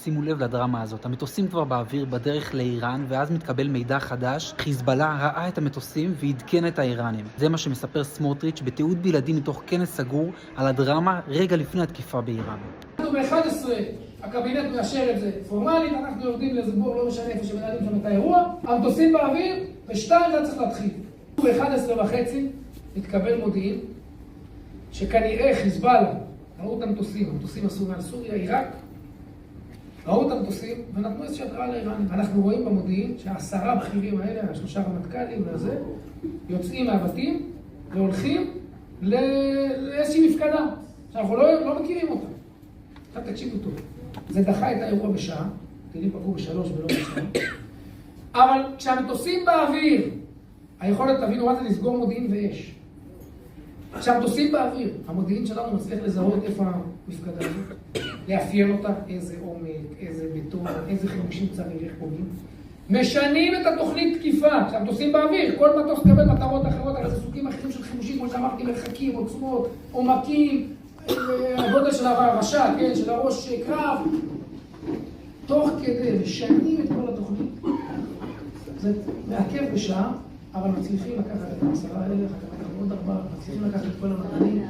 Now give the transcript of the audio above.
שימו לב לדרמה הזאת. המטוסים כבר באוויר בדרך לאיראן, ואז מתקבל מידע חדש. חיזבאללה ראה את המטוסים ועדכן את האיראנים. זה מה שמספר סמוטריץ' בתיעוד בלעדי מתוך כנס סגור על הדרמה רגע לפני התקיפה באיראן. אנחנו ב-11 הקבינט מאשר את זה פורמלית, אנחנו יורדים לזבור, לא משנה איפה שמנהלים שם את האירוע. המטוסים באוויר, ב-2 זה צריך להתחיל. ב-11:30 התקבל מודיעין שכנראה חיזבאללה ראו את המטוסים עשו מעל סוריה, עיראק, ראו את המטוסים ונתנו איזושהי התראה לאיראנים. אנחנו רואים במודיעין שה10 בכירים האלה, 3 רמטכ"לים וזה, יוצאים מהבתים והולכים לאיזושהי מפקדה שאנחנו לא מכירים אותה. עכשיו תקשיבו טוב, זה דחה את האירוע בשעה, טילים פגעו ב3 ולא ב2, אבל כשהמטוסים באוויר, היכולת תבינו מה זה לסגור מודיעין ואש. כשהמטוסים באוויר, המודיעין שלנו מצליח לזהות איפה המפקדה הזאת, לאפיין אותה, איזה עומק, איזה בטון, איזה חימושים צריך, איך פוגעים. משנים את התוכנית תקיפה, כשהמטוסים באוויר, כל מטוס קבל מטרות אחרות, אבל זה סוגים אחרים של חימושים, כמו שאמרתי, מרחקים, עוצמות, עומקים, הגודל של הרשע, כן, של הראש קרב. תוך כדי משנים את כל התוכנית, זה מעכב בשעה, אבל מצליחים לקחת את ה10,000, אחר כך עוד 4, מצליחים לקחת את כל המדענים.